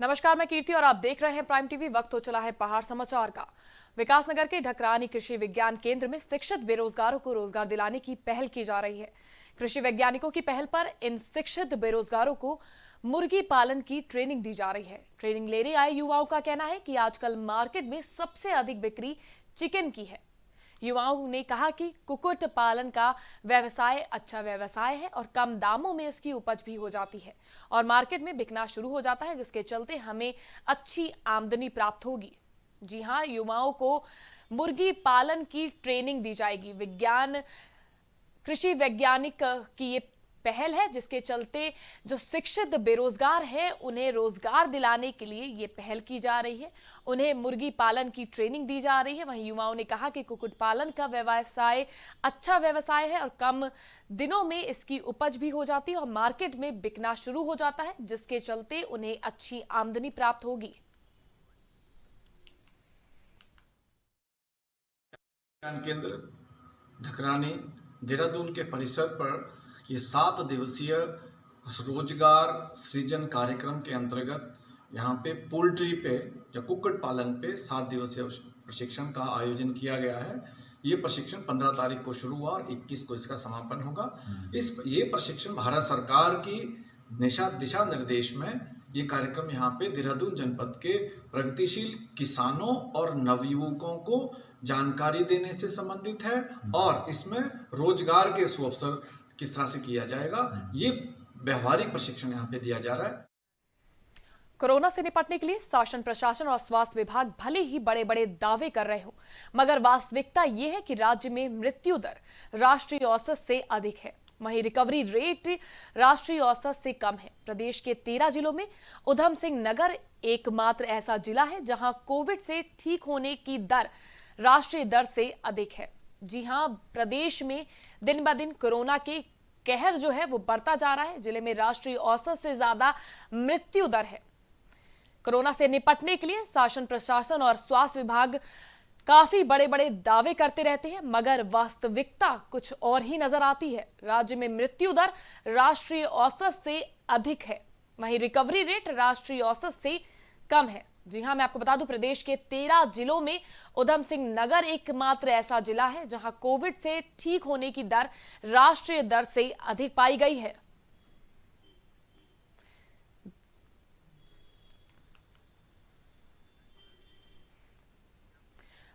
नमस्कार, मैं कीर्ति और आप देख रहे हैं प्राइम टीवी। वक्त हो चला है पहाड़ समाचार का। विकासनगर के ढकरानी कृषि विज्ञान केंद्र में शिक्षित बेरोजगारों को रोजगार दिलाने की पहल की जा रही है। कृषि वैज्ञानिकों की पहल पर इन शिक्षित बेरोजगारों को मुर्गी पालन की ट्रेनिंग दी जा रही है। ट्रेनिंग लेने आए युवाओं का कहना है कि आजकल मार्केट में सबसे अधिक बिक्री चिकन की है। युवाओं ने कहा कि कुक्कुट पालन का व्यवसाय अच्छा व्यवसाय है और कम दामों में इसकी उपज भी हो जाती है और मार्केट में बिकना शुरू हो जाता है, जिसके चलते हमें अच्छी आमदनी प्राप्त होगी। जी हां, युवाओं को मुर्गी पालन की ट्रेनिंग दी जाएगी। कृषि वैज्ञानिक की ये पहल है, जिसके चलते जो शिक्षित बेरोजगार हैं उन्हें रोजगार दिलाने के लिए ये पहल की जा रही है। उन्हें मुर्गी पालन की ट्रेनिंग दी जा रही है। वहीं युवाओं ने कहा कि कुक्कुट पालन का व्यवसाय अच्छा व्यवसाय है और कम दिनों में इसकी उपज भी हो जाती है और मार्केट में बिकना शुरू हो जाता है, जिसके चलते उन्हें अच्छी आमदनी प्राप्त होगी। केंद्र ढकरानी देहरादून के परिसर पर ये 7 दिवसीय रोजगार सृजन कार्यक्रम के अंतर्गत यहाँ पे पोल्ट्री पे या कुक्कुट पालन पे 7 दिवसीय प्रशिक्षण का आयोजन किया गया है। ये प्रशिक्षण 15 तारीख को शुरू हुआ और 21 को इसका समापन होगा। ये प्रशिक्षण भारत सरकार की दिशा निर्देश में ये कार्यक्रम यहाँ पे देहरादून जनपद के प्रगतिशील किसानों और नवयुवकों को जानकारी देने से संबंधित है और इसमें रोजगार के सुअवसर किस तरह से किया जाएगा, ये व्यवहारिक प्रशिक्षण यहाँ पे दिया जा रहा है। कोरोना से निपटने के लिए शासन, प्रशासन और स्वास्थ्य विभाग भले ही बड़े बड़े दावे कर रहे हो, मगर वास्तविकता ये है कि राज्य में मृत्यु दर राष्ट्रीय औसत से अधिक है। वहीं रिकवरी रेट राष्ट्रीय औसत से कम है। प्रदेश के 13 जिलों में उधम सिंह नगर एकमात्र ऐसा जिला है जहां कोविड से ठीक होने की दर राष्ट्रीय दर से अधिक है। जी हां, प्रदेश में दिन ब दिन कोरोना के कहर जो है वो बढ़ता जा रहा है। जिले में राष्ट्रीय औसत से ज्यादा मृत्यु दर है। कोरोना से निपटने के लिए शासन, प्रशासन और स्वास्थ्य विभाग काफी बड़े बड़े दावे करते रहते हैं, मगर वास्तविकता कुछ और ही नजर आती है। राज्य में मृत्यु दर राष्ट्रीय औसत से अधिक है, वहीं रिकवरी रेट राष्ट्रीय औसत से कम है। जी हां, मैं आपको बता दूं, प्रदेश के 13 जिलों में उधम सिंह नगर एकमात्र ऐसा जिला है जहां कोविड से ठीक होने की दर राष्ट्रीय दर से अधिक पाई गई है।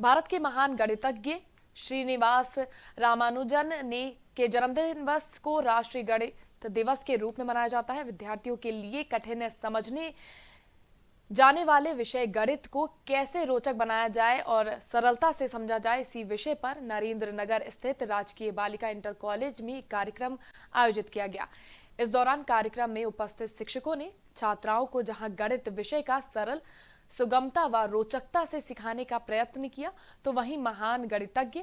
भारत के महान गणितज्ञ श्रीनिवास रामानुजन ने के जन्मदिन दिवस को राष्ट्रीय गणित दिवस के रूप में मनाया जाता है। विद्यार्थियों के लिए कठिन समझने जाने वाले विषय गणित को कैसे रोचक बनाया जाए और सरलता से समझा जाए, इसी विषय पर नरेंद्र नगर स्थित राजकीय बालिका इंटर कॉलेज में कार्यक्रम आयोजित किया गया। इस दौरान कार्यक्रम में उपस्थित शिक्षकों ने छात्राओं को जहां गणित विषय का सरल, सुगमता व रोचकता से सिखाने का प्रयत्न किया, तो वहीं महान गणितज्ञ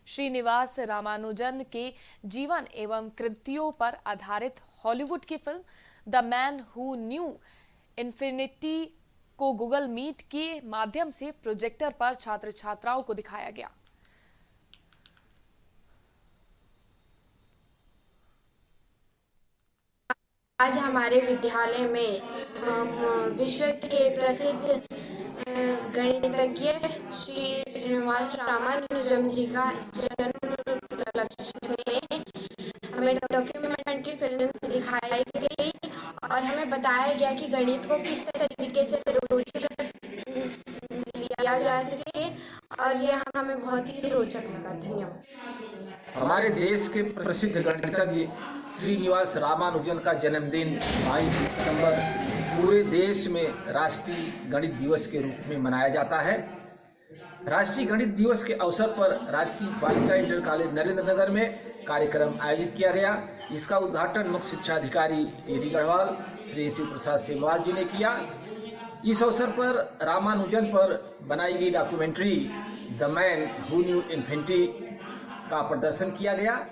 श्रीनिवास रामानुजन के जीवन एवं कृतियों पर आधारित हॉलीवुड की film the man who knew infinity को गूगल मीट के माध्यम से प्रोजेक्टर पर छात्र छात्राओं को दिखाया गया। आज हमारे विद्यालय में विश्व के प्रसिद्ध गणितज्ञ श्रीनिवास रामानुजन जी का जन्म उपलक्ष्य में हमें डॉक्यूमेंट्री फिल्म दिखाई गई और हमें बताया गया कि गणित को किस तरीके से रोचक लिया जा सके और ये हमें बहुत ही रोचक लगा। धन्यवाद। हमारे देश के प्रसिद्ध गणितज्ञ श्रीनिवास रामानुजन का जन्मदिन 22 सितंबर पूरे देश में राष्ट्रीय गणित दिवस के रूप में मनाया जाता है। राष्ट्रीय गणित दिवस के अवसर पर राजकीय बालिका इंटर कॉलेज नरेंद्र नगर में कार्यक्रम आयोजित किया गया। इसका उद्घाटन मुख्य शिक्षा अधिकारी टी गढ़वाल श्री शिव प्रसाद सेमवाल जी ने किया। इस अवसर पर रामानुजन पर बनाई गई documentary the man who knew infinity का प्रदर्शन किया गया।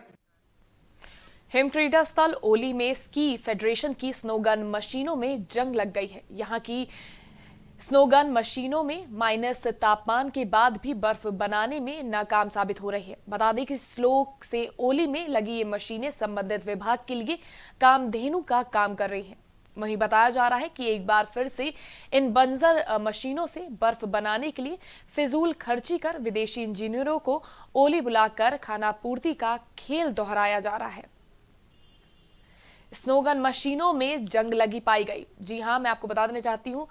हिमक्रीडा स्थल ओली में स्की फेडरेशन की स्नोगन मशीनों में जंग लग गई है। यहाँ की स्नोगन मशीनों में माइनस तापमान के बाद भी बर्फ बनाने में नाकाम साबित हो रही है। बता दें कि स्लोक से ओली में लगी ये मशीनें संबंधित विभाग के लिए कामधेनु का काम कर रही हैं। वहीं बताया जा रहा है कि एक बार फिर से इन बंजर मशीनों से बर्फ बनाने के लिए फिजूल खर्ची कर विदेशी इंजीनियरों को ओली बुलाकर खानापूर्ति का खेल दोहराया जा रहा है। स्नोगन मशीनों में जंग लगी पाई गई। जी हां, मैं आपको बता देना चाहती हूं,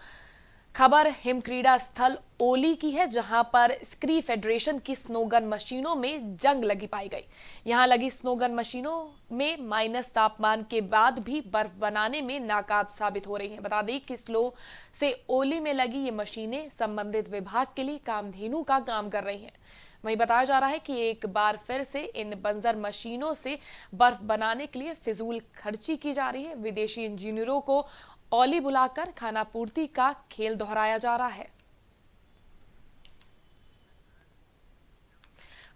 खबर हिमक्रीड़ा स्थल ओली की है, जहां पर स्की फेडरेशन की स्नोगन मशीनों में जंग लगी पाई गई। यहां लगी स्नोगन मशीनों में माइनस तापमान के बाद भी बर्फ बनाने में नाकाम साबित हो रही हैं। बता दें कि स्लो से ओली में लगी ये मशीनें संबंधित विभाग के लिए कामधेनु का काम कर रही हैं। वहीं बताया जा रहा है कि एक बार फिर से इन बंजर मशीनों से बर्फ बनाने के लिए फिजूल खर्ची की जा रही है। विदेशी इंजीनियरों को ओली बुलाकर खानापूर्ति का खेल दोहराया जा रहा है।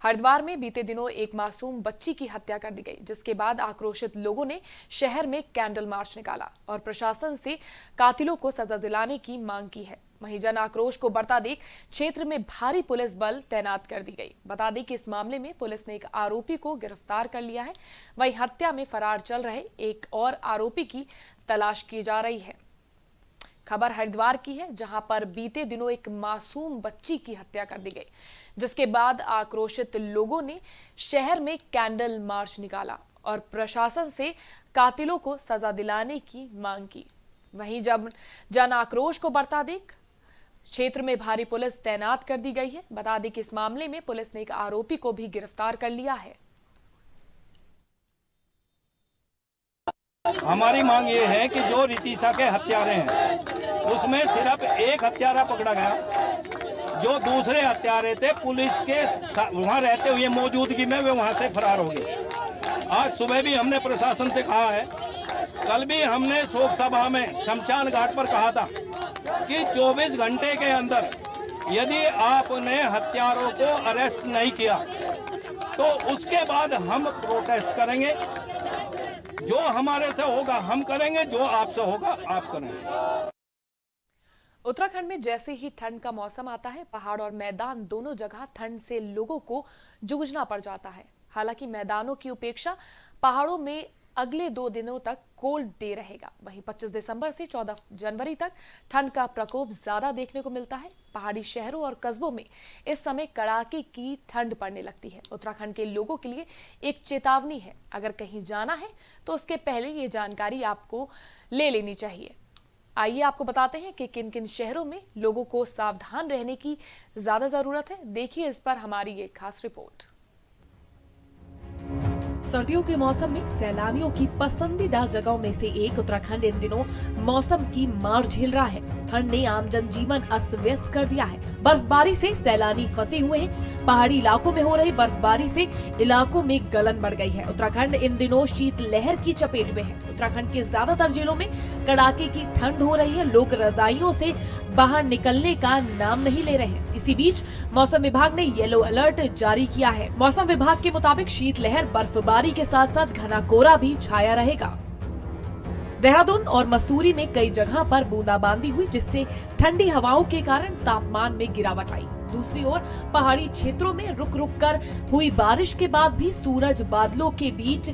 हरिद्वार में बीते दिनों एक मासूम बच्ची की हत्या कर दी गई, जिसके बाद आक्रोशित लोगों ने शहर में कैंडल मार्च निकाला और प्रशासन से कातिलों को सजा दिलाने की मांग की है। वहीं जन आक्रोश को बढ़ता देख क्षेत्र में भारी पुलिस बल तैनात कर दी गई। बता दें कि इस मामले में पुलिस ने एक आरोपी को गिरफ्तार कर लिया है। वहीं हत्या में फरार चल रहे एक और आरोपी की तलाश की जा रही है। खबर हरिद्वार की है, जहां पर बीते दिनों एक मासूम बच्ची की हत्या कर दी गई, जिसके बाद आक्रोशित लोगों ने शहर में कैंडल मार्च निकाला और प्रशासन से कातिलों को सजा दिलाने की मांग की। वहीं जब जन आक्रोश को बढ़ता देख क्षेत्र में भारी पुलिस तैनात कर दी गई है। बता दें कि इस मामले में पुलिस ने एक आरोपी को भी गिरफ्तार कर लिया है। हमारी मांग ये है कि जो रितिशा के हत्यारे हैं उसमें सिर्फ एक हत्यारा पकड़ा गया, जो दूसरे हत्यारे थे पुलिस के वहां रहते हुए मौजूदगी में वे वहां से फरार हो गए। आज सुबह भी हमने प्रशासन से कहा है, कल भी हमने शोक सभा में शमशान घाट पर कहा था कि 24 घंटे के अंदर यदि आपने हत्यारों को अरेस्ट नहीं किया तो उसके बाद हम प्रोटेस्ट करेंगे। जो हमारे से होगा हम करेंगे, जो आपसे होगा आप करेंगे। उत्तराखंड में जैसे ही ठंड का मौसम आता है, पहाड़ और मैदान दोनों जगह ठंड से लोगों को जूझना पड़ जाता है। हालांकि मैदानों की उपेक्षा पहाड़ों में अगले 2 दिनों तक कोल्ड डे रहेगा। वहीं 25 दिसंबर से 14 जनवरी तक ठंड का प्रकोप ज्यादा देखने को मिलता है। पहाड़ी शहरों और कस्बों में इस समय कड़ाके की ठंड पड़ने लगती है। उत्तराखंड के लोगों के लिए एक चेतावनी है, अगर कहीं जाना है तो उसके पहले ये जानकारी आपको ले लेनी चाहिए। आइए आपको बताते हैं कि किन किन शहरों में लोगों को सावधान रहने की ज्यादा जरूरत है। देखिए इस पर हमारी ये खास रिपोर्ट। सर्दियों के मौसम में सैलानियों की पसंदीदा जगहों में से एक उत्तराखंड इन दिनों मौसम की मार झेल रहा है। ठंड ने आम जनजीवन अस्त व्यस्त कर दिया है। बर्फबारी से सैलानी फंसे हुए हैं। पहाड़ी इलाकों में हो रही बर्फबारी से इलाकों में गलन बढ़ गई है। उत्तराखंड इन दिनों शीतलहर की चपेट में है। उत्तराखंड के ज्यादातर जिलों में कड़ाके की ठंड हो रही है। लोग रजाइयों से बाहर निकलने का नाम नहीं ले रहे हैं। इसी बीच मौसम विभाग ने येलो अलर्ट जारी किया है। मौसम विभाग के मुताबिक शीतलहर, बर्फबारी के साथ साथ घना कोहरा भी छाया रहेगा। देहरादून और मसूरी में कई जगह पर बूंदाबांदी हुई, जिससे ठंडी हवाओं के कारण तापमान में गिरावट आई। दूसरी ओर पहाड़ी क्षेत्रों में रुक रुक कर हुई बारिश के बाद भी सूरज बादलों के बीच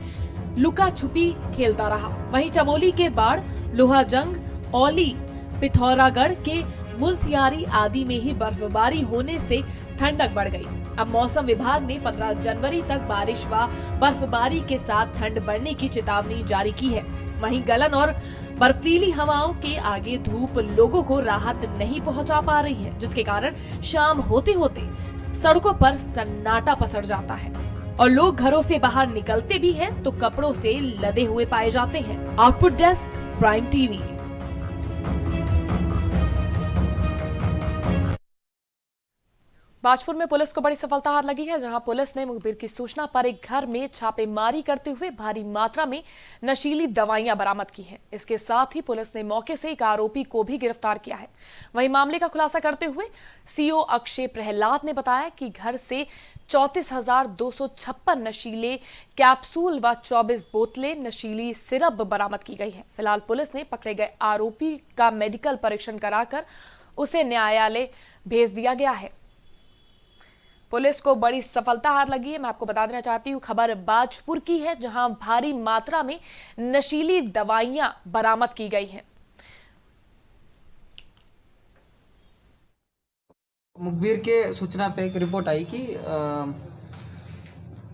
लुका छुपी खेलता रहा। वहीं चमोली के बाढ़, लोहाजंग, औली, पिथौरागढ़ के मुनस्यारी आदि में ही बर्फबारी होने से ठंडक बढ़ गई। अब मौसम विभाग ने 15 जनवरी तक बारिश व बर्फबारी के साथ ठंड बढ़ने की चेतावनी जारी की है। वहीं गलन और बर्फीली हवाओं के आगे धूप लोगों को राहत नहीं पहुंचा पा रही है, जिसके कारण शाम होते होते सड़कों पर सन्नाटा पसर जाता है और लोग घरों से बाहर निकलते भी हैं तो कपड़ों से लदे हुए पाए जाते हैं। Output desk, prime TV. Bajpur में पुलिस को बड़ी सफलता हाथ लगी है, जहां पुलिस ने मुखबिर की सूचना पर एक घर में छापेमारी करते हुए भारी मात्रा में नशीली दवाइयां बरामद की हैं। इसके साथ ही पुलिस ने मौके से एक आरोपी को भी गिरफ्तार किया है। वहीं मामले का खुलासा करते हुए सीओ अक्षय प्रहलाद ने बताया कि घर से 34,256 नशीले कैप्सूल व 24 बोतलें नशीली सिरप बरामद की गई है। फिलहाल पुलिस ने पकड़े गए आरोपी का मेडिकल परीक्षण कराकर उसे न्यायालय भेज दिया गया है। पुलिस को बड़ी सफलता हाथ लगी है। मैं आपको बता देना चाहती हूँ, खबर बाजपुर की है, जहां भारी मात्रा में नशीली दवाइयां बरामद की गई हैं। मुखबिर के सूचना पे एक रिपोर्ट आई कि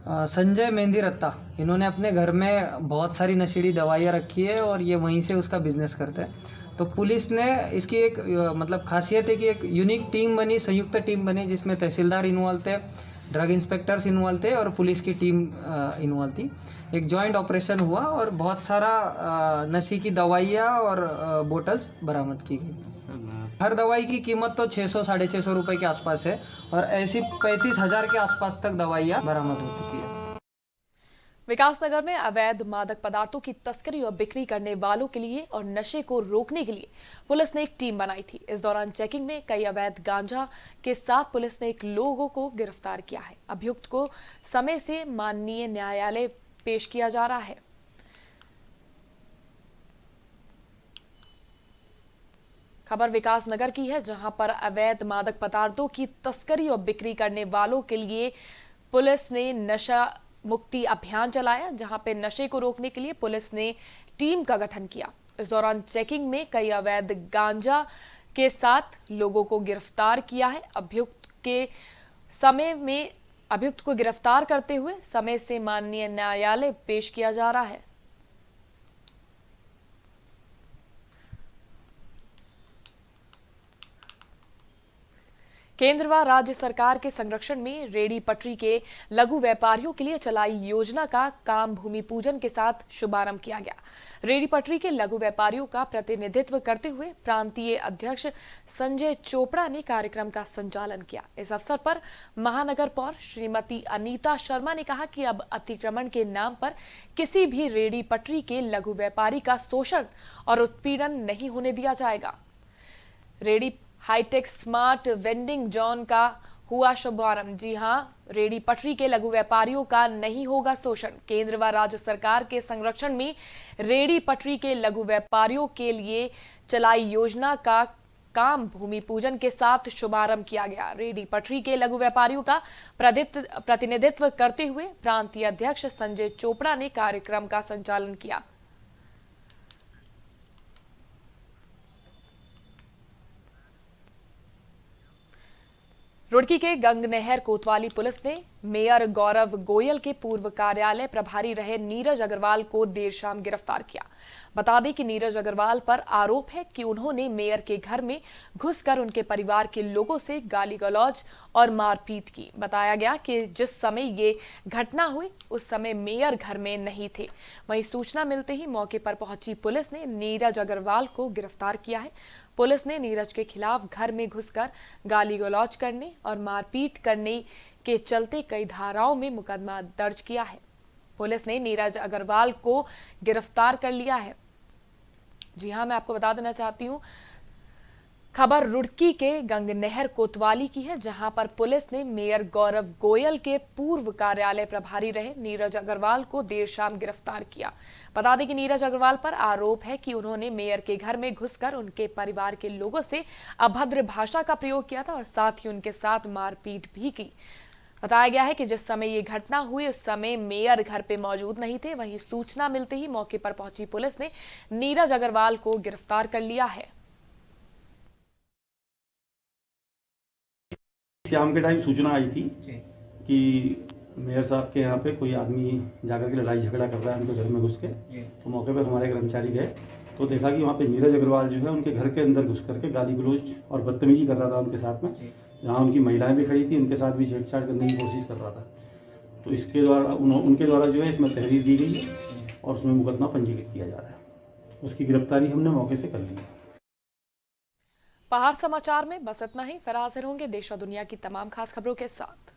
संजय मेहंदी रत्ता, इन्होंने अपने घर में बहुत सारी नशीली दवाइयाँ रखी है और ये वहीं से उसका बिजनेस करते हैं। तो पुलिस ने इसकी एक मतलब खासियत है कि एक यूनिक टीम बनी, संयुक्त टीम बनी, जिसमें तहसीलदार इन्वॉल्व थे, ड्रग इंस्पेक्टर्स इन्वॉल्व थे और पुलिस की टीम इन्वॉल्व थी। एक जॉइंट ऑपरेशन हुआ और बहुत सारा नशे की दवाइयाँ और बोतल्स बरामद की गई। हर दवाई की कीमत तो 600-650 रुपये के आसपास है और ऐसी 35,000 के आसपास तक दवाइयाँ बरामद हो चुकी है। विकासनगर में अवैध मादक पदार्थों की तस्करी और बिक्री करने वालों के लिए और नशे को रोकने के लिए पुलिस ने एक टीम बनाई थी। इस दौरान चेकिंग में कई अवैध गांजा के साथ पुलिस ने एक लोगों को गिरफ्तार किया है। अभियुक्त को समय से माननीय न्यायालय पेश किया जा रहा है। खबर विकासनगर की है, जहां पर अवैध मादक पदार्थों की तस्करी और बिक्री करने वालों के लिए पुलिस ने नशा मुक्ति अभियान चलाया, जहां पे नशे को रोकने के लिए पुलिस ने टीम का गठन किया। इस दौरान चेकिंग में कई अवैध गांजा के साथ लोगों को गिरफ्तार किया है। अभियुक्त को गिरफ्तार करते हुए समय से माननीय न्यायालय पेश किया जा रहा है। केंद्र व राज्य सरकार के संरक्षण में रेडी पटरी के लघु व्यापारियों के लिए चलाई योजना का काम भूमि पूजन के साथ शुभारंभ किया गया। रेडी पटरी के लघु व्यापारियों का प्रतिनिधित्व करते हुए प्रांतीय अध्यक्ष संजय चोपड़ा ने कार्यक्रम का संचालन किया। इस अवसर पर महानगर पौर श्रीमती अनीता शर्मा ने कहा कि अब अतिक्रमण के नाम पर किसी भी रेडी पटरी के लघु व्यापारी का शोषण और उत्पीड़न नहीं होने दिया जाएगा। Ready hitech smart vending zone का हुआ शुभारंभ। जी हां, रेडी पटरी के लघु व्यापारियों का नहीं होगा शोषण। केंद्र व राज्य सरकार के संरक्षण में रेडी पटरी के लघु व्यापारियों के लिए चलाई योजना का काम भूमि पूजन के साथ शुभारंभ किया गया। रेडी पटरी के लघु व्यापारियों का प्रतिनिधित्व करते हुए प्रांतीय अध्यक्ष संजय चोपड़ा ने कार्यक्रम का संचालन किया। रुड़की के गंगनहर कोतवाली पुलिस ने मेयर गौरव गोयल के पूर्व कार्यालय प्रभारी रहे नीरज अग्रवाल को देर शाम गिरफ्तार किया। बता दें कि नीरज अग्रवाल पर आरोप है कि उन्होंने मेयर के घर में घुसकर उनके परिवार के लोगों से गाली गलौज और मारपीट की। बताया गया कि जिस समय ये घटना हुई उस समय मेयर घर में नहीं थे। वहीं सूचना मिलते ही मौके पर पहुंची पुलिस ने नीरज अग्रवाल को गिरफ्तार किया है। पुलिस ने नीरज के खिलाफ घर में घुसकर गाली गलौज करने और मारपीट करने के चलते कई धाराओं में मुकदमा दर्ज किया है। पुलिस ने नीरज अग्रवाल को गिरफ्तार कर लिया है। जी हां, मैं आपको बता देना चाहती हूं, खबर रुड़की के गंगनहर कोतवाली की है, जहां पर पुलिस ने मेयर गौरव गोयल के पूर्व कार्यालय प्रभारी रहे नीरज अग्रवाल को देर शाम गिरफ्तार किया। बता दें कि नीरज अग्रवाल पर आरोप है कि उन्होंने मेयर के घर में घुसकर उनके परिवार के लोगों से अभद्र भाषा का प्रयोग किया था और साथ ही उनके साथ मारपीट भी की। बताया गया है कि जिस समय ये घटना हुई उस समय मेयर घर पे मौजूद नहीं थे। वहीं सूचना मिलते ही मौके पर पहुंची पुलिस ने नीरज अग्रवाल को गिरफ्तार कर लिया है। शाम के टाइम सूचना आई थी कि मेयर साहब के यहाँ पे कोई आदमी जाकर के लड़ाई झगड़ा कर रहा है उनके घर में घुस के। तो मौके पे हमारे कर्मचारी गए तो देखा कि वहाँ पे नीरज अग्रवाल जो है उनके घर के अंदर घुस करके गाली गलौज और बदतमीजी कर रहा था उनके साथ में। जहाँ उनकी महिलाएं भी खड़ी थी उनके साथ भी छेड़छाड़ करने की कोशिश कर रहा था। तो इसके द्वारा उनके द्वारा जो है इसमें तहरीर दी गई है और उसमें मुकदमा पंजीकृत किया जा रहा है। उसकी गिरफ्तारी हमने मौके से कर ली है। पहाड़ समाचार में बस इतना ही। फिर हाजिर होंगे देश और दुनिया की तमाम खास खबरों के साथ।